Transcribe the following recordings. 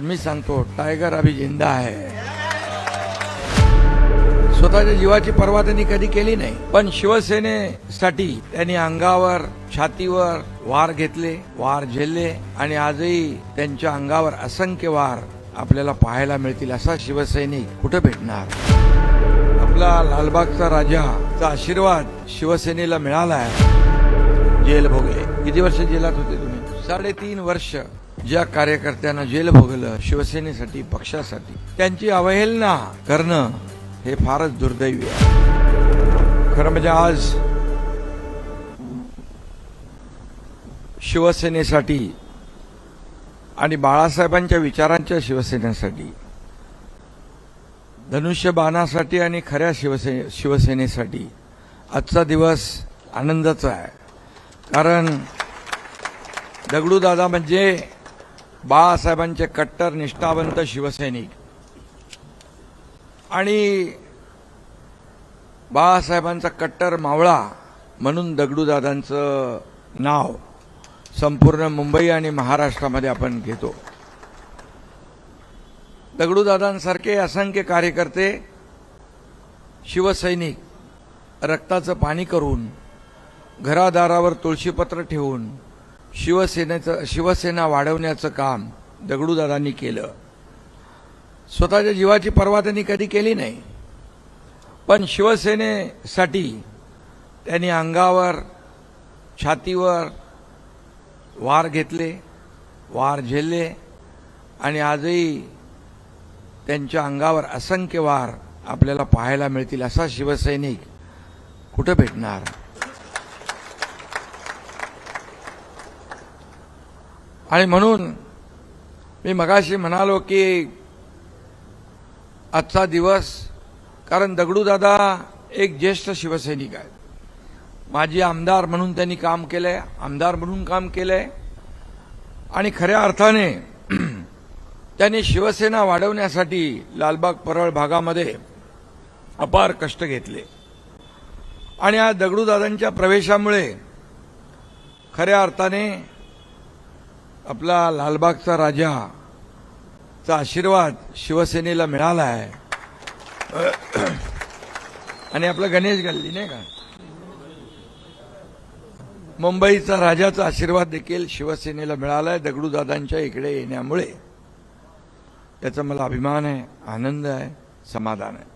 मी सांगतो टायगर अभी जिंदा आहे. स्वतःच्या जीवाची पर्वा त्यांनी कधी केली नाही, पण शिवसेनेसाठी त्यांनी अंगावर छातीवर वार घेतले, वार झेलले आणि आजही त्यांच्या अंगावर असंख्य वार आपल्याला पाहायला मिळतील. असा शिवसैनिक कुठे भेटणार? आपला लालबागचा राजाचा आशीर्वाद शिवसेनेला मिळाला आहे. जेल भोगले. किती वर्ष जेलात होते तुम्ही? 3.5 वर्ष. ज्या कार्यकर्त्यांना जेल भोगलं शिवसेनेसाठी, पक्षासाठी, त्यांची अवहेलना करणं हे फारच दुर्दैवी आहे. खरं म्हणजे आज शिवसेनेसाठी आणि बाळासाहेबांच्या विचारांच्या शिवसेनेसाठी, धनुष्यबाणासाठी आणि खऱ्या शिवसेनेसाठी आजचा दिवस आनंदाचा आहे. कारण दगडूदादा म्हणजे बाळासाहेबांचे कट्टर निष्ठावंत शिवसैनिक आणि बाळासाहेबांचा कट्टर मावळा म्हणून दगडूदादांचं नाव संपूर्ण मुंबई आणि महाराष्ट्रामध्ये आपण घेतो. दगडूदादांसारखे असंख्य कार्यकर्ते, शिवसैनिक रक्ताचं पाणी करून, घरादारावर तुळशीपत्र ठेवून शिवसेना वाढवण्याचं काम दगडूदादांनी केलं. स्वतःच्या जीवाची पर्वा त्यांनी कधी केली नाही, पण शिवसेनेसाठी त्यांनी अंगावर छातीवर वार घेतले, वार झेलले आणि आजही त्यांच्या अंगावर असंख्य वार आपल्याला पाहायला मिळतील. असा शिवसैनिक कुठे भेटणार? आणि म्हणून मी मगाशी म्हणालो की आजचा दिवस, कारण दगडूदादा एक ज्येष्ठ शिवसैनिक आहेत. माजी आमदार म्हणून त्यांनी काम केलंय, आमदार म्हणून काम केलंय आणि खऱ्या अर्थाने त्यांनी शिवसेना वाढवण्यासाठी लालबाग परळ भागामध्ये अपार कष्ट घेतले. आणि आज दगडूदादांच्या प्रवेशामुळे खऱ्या अर्थाने आपला लालबागचा राजाचा आशीर्वाद शिवसेनेला मिळाला आहे. आणि आपला गणेश गल्ली नाही का, मुंबईचा राजाचा आशीर्वाद देखील शिवसेनेला मिळाला आहे दगडूदादांच्या इकडे येण्यामुळे. त्याचा मला अभिमान आहे, आनंद आहे, समाधान आहे.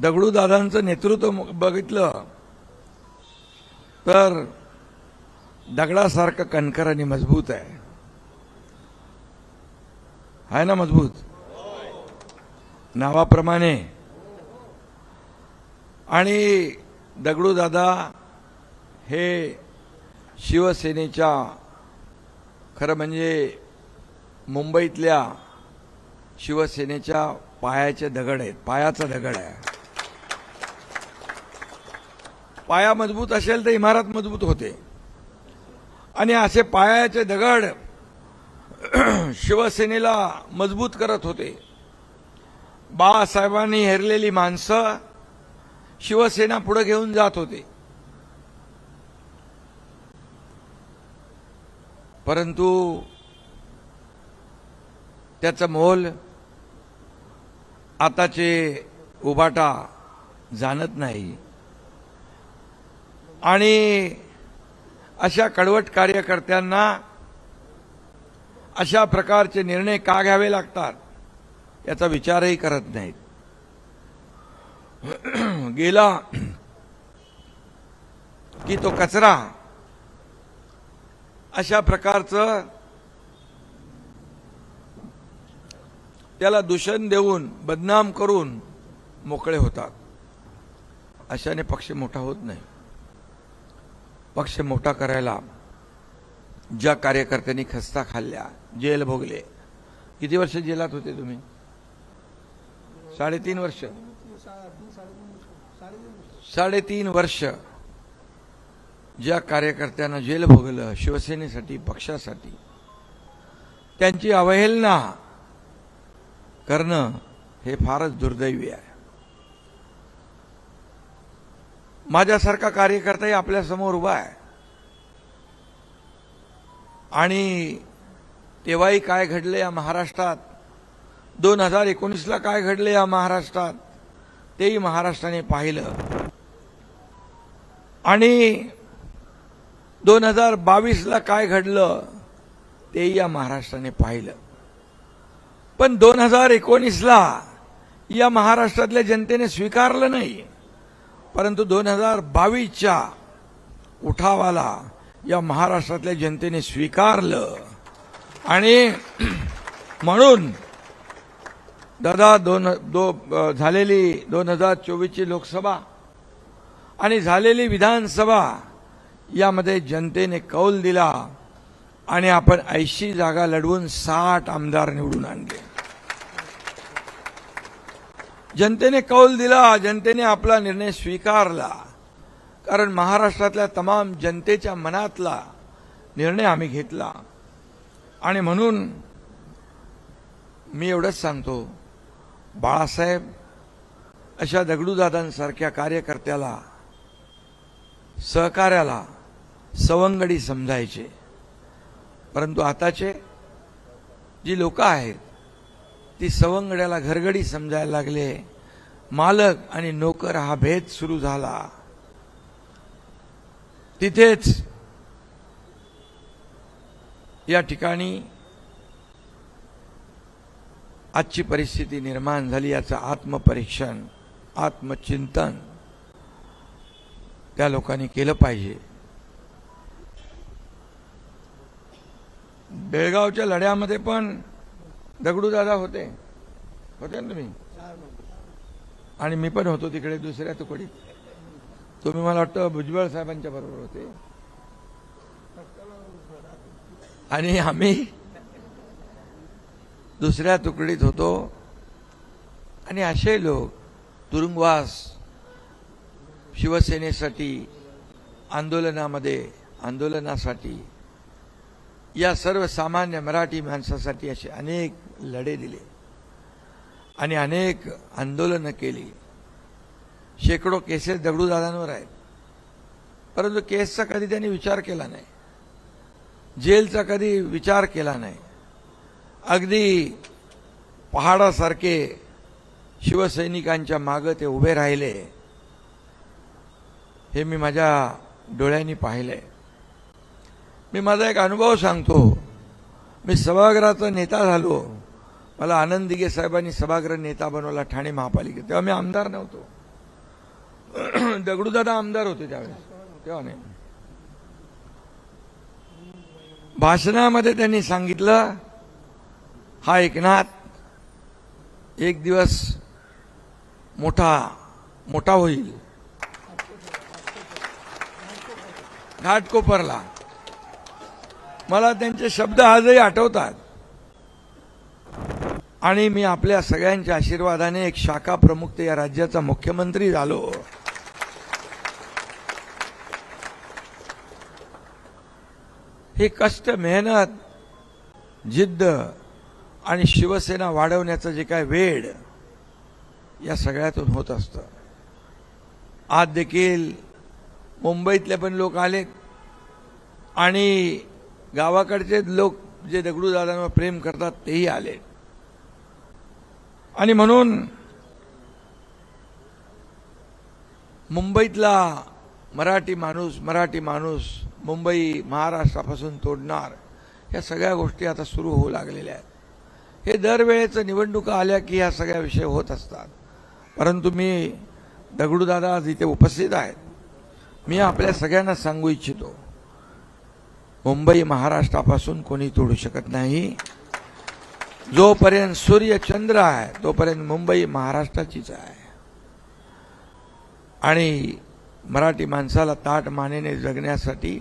दगडूदादांचं नेतृत्व बघितलं तर दगडासारखं कणखर आणि मजबूत आहे ना, मजबूत नावाप्रमाणे. आणि दगडूदादा हे शिवसेनेच्या खरं म्हणजे मुंबईतल्या शिवसेनेच्या पायाचे दगड आहेत, पायाचा दगड आहे. पाया मजबूत असेल तर इमारत मजबूत होते. आणि असे पायाचे दगड शिवसेनेला मजबूत करत होते. बाळासाहेबांनी हेरलेली माणसं शिवसेना पुढे घेऊन जात होते. परंतु त्याचं मोल आताचे उभाटा जाणत नाही. आणि अशा कडवट कार्यकर्त्यांना अशा प्रकारचे निर्णय का घ्यावे लागतात याचा विचारही करत नाहीत. गेला की तो कचरा अशा प्रकारचं त्याला दूषण देऊन, बदनाम करून मोकळे होतात. अशाने पक्ष मोठा होत नाही. पक्ष मोठा करायला ज्या कार्यकर्त्यांनी खस्ता खाल्ल्या, जेल भोगले. किती वर्ष जेलात होते तुम्ही? 3.5 वर्ष. 3.5 वर्ष ज्या कार्यकर्त्यांना जेल भोगलं शिवसेनेसाठी, पक्षासाठी, त्यांची अवहेलना करणं हे फारच दुर्दैवी आहे. माझ्यासारखा कार्यकर्ताही आपल्या समोर उभा आहे आणि तेव्हाही काय घडले या महाराष्ट्रात, 2019ला काय घडले या महाराष्ट्रात, तेही महाराष्ट्राने पाहिलं. आणि 2022ला काय घडलं तेही या महाराष्ट्राने पाहिलं. पण 2019ला या महाराष्ट्रातल्या जनतेने स्वीकारलं नाही, परंतु 2022च्या उठावाला या महाराष्ट्रातल्या जनतेने स्वीकारलं. आणि म्हणून दादा झालेली 2024ची लोकसभा आणि झालेली विधानसभा यामध्ये जनतेने कौल दिला आणि आपण 80 जागा लढवून 60 आमदार निवडून आणले. जनतेने कौल दिला, जनतेने आपला निर्णय स्वीकारला, कारण महाराष्ट्रातल्या तमाम जनतेच्या मनातला निर्णय आम्ही घेतला. आणि म्हणून मी एवढंच सांगतो, बाळासाहेब अशा दगडूदादांसारख्या कार्यकर्त्याला, सहकार्याला सवंगडी समजायचे, परंतु आताचे जी लोक आहेत ती सवंगड्याला घरगडी समजायला लागले. मालक आणि नोकर हा भेद सुरू झाला. तिथेच या ठिकाणी आजची परिस्थिती निर्माण झाली. याचं आत्मपरीक्षण, आत्मचिंतन त्या लोकांनी केलं पाहिजे. बेळगावच्या लढ्यामध्ये पण दगडूदादा होते ना तुम्ही, आणि मी पण होतो तिकडे दुसऱ्या तुकडीत. तुम्ही मला वाटतं भुजबळ साहेबांच्या बरोबर होते, आणि आम्ही दुसऱ्या तुकडीत होतो. आणि असे लोक तुरुंगवास, शिवसेनेसाठी आंदोलनासाठी, या सर्वसामान्य मराठी माणसासाठी असे अनेक लढे दिले आणि अनेक आंदोलनं केली. शेकडो केसेस दगडूदादांवर आहेत, परंतु केसचा कधी त्यांनी विचार केला नाही, जेलचा कधी विचार केला नाही. अगदी पहाडासारखे शिवसैनिकांच्या मागे ते उभे राहिले. हे मी माझ्या डोळ्यांनी पाहिलंय. मी माझा एक अनुभव सांगतो. मी सभागृहाचा नेता झालो. मला आनंद दिघे साहेबांनी सभागृह नेता बनवला ठाणे महापालिकेत. तेव्हा मी आमदार नव्हतो. दगडूदादा आमदार होते त्यावेळेस, तेव्हा नाही. भाषणामध्ये त्यांनी सांगितलं, हा एकनाथ एक दिवस मोठा होईल. घाटकोपरला मला त्यांचे शब्द आजही आठवतात. आणि मी आपल्या सगळ्यांच्या आशीर्वादाने एक शाखा प्रमुख ते या राज्याचा मुख्यमंत्री झालो. हे कष्ट, मेहनत, जिद्द आणि शिवसेना वाढवण्याचं जे काय वेळ या सगळ्यातून होत असतं. आज देखील मुंबईतले पण लोक आलेत आणि गावाकडचे लोक जे दगडूदादांवर प्रेम करतात तेही आले. आणि म्हणून मुंबईतला मराठी माणूस मुंबई महाराष्ट्रापासून तोडणार, या सगळ्या गोष्टी आता सुरू होऊ लागलेल्या आहेत. हे दरवेळेचं निवडणुका आल्या की ह्या सगळ्या विषय होत असतात. परंतु मी दगडूदादा जिथे उपस्थित आहेत, मी आपल्या सगळ्यांना सांगू इच्छितो, मुंबई महाराष्ट्रापासून कोणी तोडू शकत नाही. जोपर्यंत सूर्य चंद्र आहे तोपर्यंत मुंबई महाराष्ट्राचीच आहे. आणि मराठी माणसाला ताठ मानेने जगण्यासाठी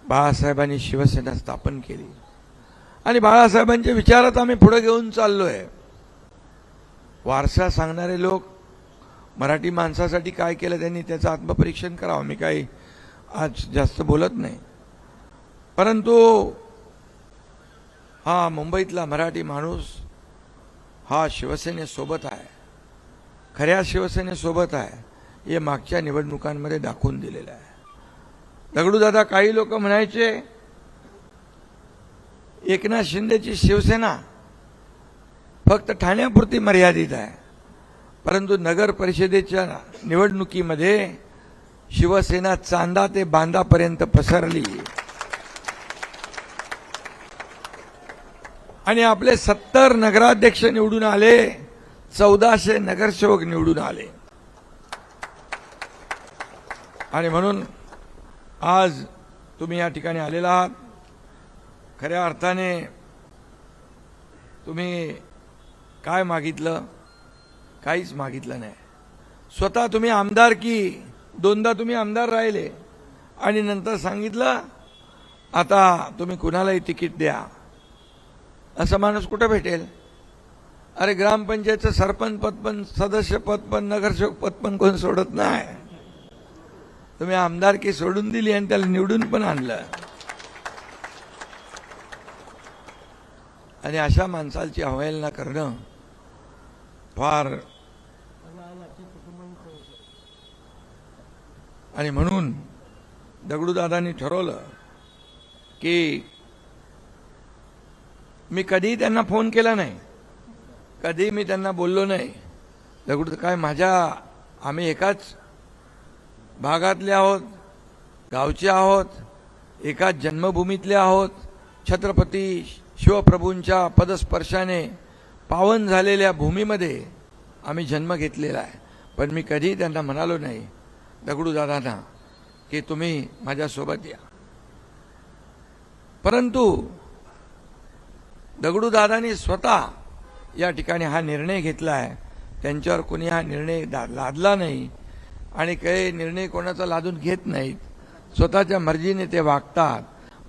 बाळासाहेबांनी शिवसेना स्थापन केली. आणि बाळासाहेबांच्या विचारात आम्ही पुढे घेऊन चाललोय. वारसा सांगणारे लोक मराठी माणसासाठी काय केलं त्यांनी त्याचं आत्मपरीक्षण करावं. मी काही आज जास्त बोलत नाही. परंतु हा मुंबईतला मराठी माणूस हा शिवसेनेसोबत आहे, खऱ्या शिवसेनेसोबत आहे. हे मागच्या निवडणुकांमध्ये दाखवून दिलेलं आहे. दगडूदादा, काही लोक म्हणायचे एकनाथ शिंदेची शिवसेना फक्त ठाण्यापुरती मर्यादित आहे, परंतु नगर परिषदेच्या निवडणुकीमध्ये शिवसेना चांदा ते बांदापर्यंत पसरली आणि आपले 70 नगराध्यक्ष निवडून आले, 1400 नगरसेवक निवडून आले. आणि म्हणून आज तुम्ही या ठिकाणी आलेला आहात. खऱ्या अर्थाने तुम्ही काय मागितलं? काहीच मागितलं नाही. स्वतः तुम्ही आमदार की 2दा तुम्ही आमदार राहिले आणि नंतर सांगितलं आता तुम्ही कुणालाही तिकीट द्या. असा माणूस कुठे भेटेल? अरे ग्रामपंचायतचं सरपंच पद पण, सदस्य पद पण, नगरसेवक पद पण कोण सोडत नाही. तुम्ही आमदारकी सोडून दिली आणि त्याला निवडून पण आणलं. आणि अशा माणसाची अवहेलना करणं फार. आणि म्हणून दगडूदादांनी ठरवलं की मी कधीही त्यांना फोन केला नाही, कधी मी त्यांना बोललो नाही. दगडू काय आम्ही एकाच भागातले आहोत, गावचे आहोत, एकाच जन्मभूमीतले आहोत. छत्रपती शिवप्रभूंच्या पदस्पर्शाने पावन झालेल्या भूमीमध्ये आम्ही जन्म घेतलेला आहे. पण मी कधीही त्यांना म्हणालो नाही दगडूदादांना की तुम्ही माझ्यासोबत या. परंतु दगडूदादांनी स्वतः या ठिकाणी हा निर्णय घेतला आहे. त्यांच्यावर कोणी हा निर्णय लादला नाही आणि काही निर्णय कोणाचा लादून घेत नाहीत. स्वतःच्या मर्जीने ते वागतात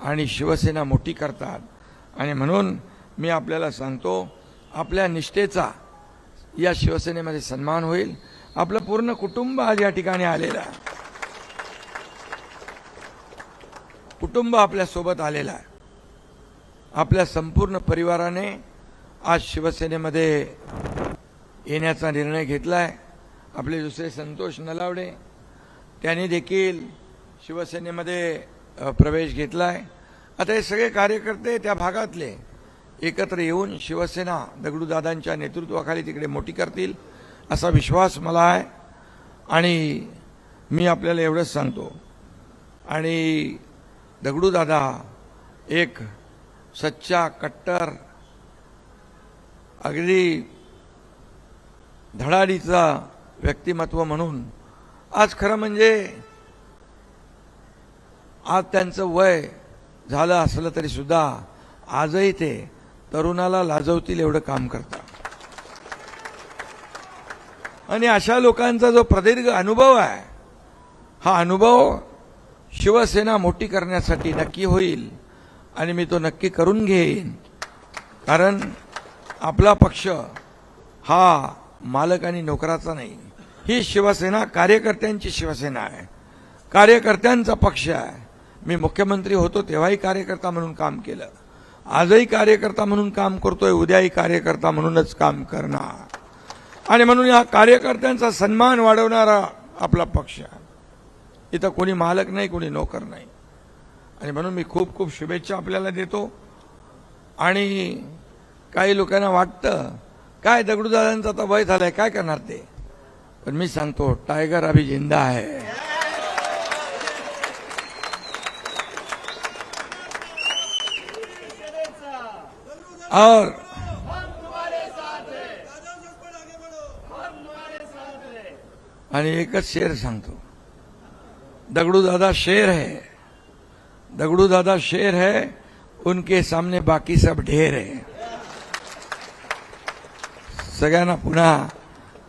आणि शिवसेना मोठी करतात. आणि म्हणून मी आपल्याला सांगतो, आपल्या निष्ठेचा या शिवसेनेमध्ये सन्मान होईल. आपलं पूर्ण कुटुंब आज या ठिकाणी आलेलं आहे. कुटुंब आपल्यासोबत आलेलं आहे. आपल्या संपूर्ण परिवाराने आज शिवसेनेमध्ये येण्याचा निर्णय घेतला आहे. आपले दुसरे संतोष नलावडे त्यांनी देखील शिवसेनेमध्ये प्रवेश घेतला आहे. आता हे सगळे कार्यकर्ते त्या भागातले एकत्र येऊन शिवसेना दगडूदादांच्या नेतृत्वाखाली तिकडे मोठी करतील असा विश्वास मला आहे. आणि मी आपल्याला एवढंच सांगतो, आणि दगडूदादा एक सच्चा कट्टर अगदी धडाडीचा व्यक्तिमत्व म्हणून आज खरं म्हणजे आज त्यांचं वय झालं असलं तरी सुद्धा आजही ते तरुणाला लाजवतील एवढं काम करतात. आणि अशा लोकांचा जो प्रदीर्घ अनुभव आहे, हा अनुभव शिवसेना मोठी करण्यासाठी नक्की होईल आणि मी तो नक्की करून घेईन. कारण आपला पक्ष हा मालक आणि नोकराचा नाही. ही शिवसेना कार्यकर्त्यांची शिवसेना आहे, कार्यकर्त्यांचा पक्ष आहे. मी मुख्यमंत्री होतो तेव्हाही कार्यकर्ता म्हणून काम केलं, आजही कार्यकर्ता म्हणून काम करतोय, उद्याही कार्यकर्ता म्हणूनच काम करणार. आणि म्हणून या कार्यकर्त्यांचा सन्मान वाढवणारा आपला पक्ष आहे. इथं कोणी मालक नाही, कोणी नोकर नाही. आणि म्हणून मी खूप खूप शुभेच्छा आपल्याला देतो. आणि काही लोकांना वाटतं काय दगडूदादांचं आता वय झालंय, काय करणार ते. पण मी सांगतो टायगर अभी जिंदा है. और आणि एकच शेर सांगतो, दगडूदादा शेर है, दगडूदादा शेर है, उनके सामने बाकी सब ढेर है. सगळ्यांना पुन्हा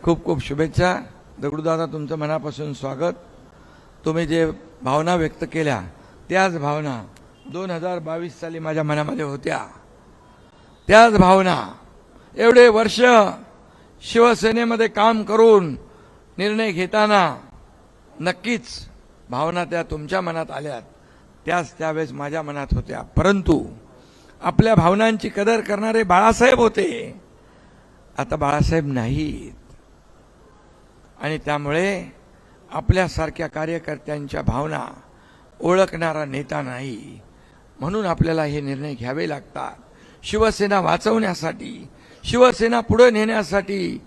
खूप खूप शुभेच्छा. दगडूदादा तुमचं मनापासून स्वागत. तुम्ही जे भावना व्यक्त केल्या त्याच भावना 2022 साली माझ्या मनामध्ये होत्या. त्याच भावना एवढे वर्ष शिवसेनेमध्ये काम करून निर्णय घेताना नक्कीच भावना त्या तुमच्या मनात आल्यात, त्याच त्यावेळेस माझ्या मनात होत्या. परंतु आपल्या भावनांची कदर करणारे बाळासाहेब होते, आता बाळासाहेब नाहीत. आणि त्यामुळे आपल्यासारख्या कार्यकर्त्यांच्या भावना ओळखणारा नेता नाही. म्हणून आपल्याला हे निर्णय घ्यावे लागतात. शिवसेना वाचवण्यासाठी, शिवसेना पुढे नेण्यासाठी,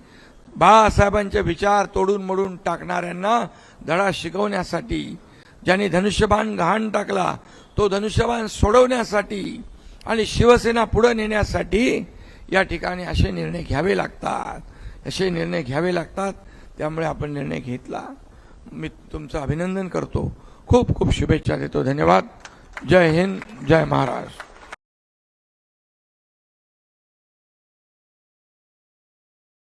बाळासाहेबांचे विचार तोडून मोडून टाकणाऱ्यांना धडा शिकवण्यासाठी, ज्यांनी धनुष्यबाण गहाण टाकला तो धनुष्यबाण सोडवण्यासाठी आणि शिवसेना पुढे नेण्यासाठी या ठिकाणी असे निर्णय घ्यावे लागतात. असे निर्णय घ्यावे लागतात. त्यामुळे आपण निर्णय घेतला. मी तुमचं अभिनंदन करतो. खूप खूप शुभेच्छा देतो. धन्यवाद. जय हिंद, जय महाराष्ट्र.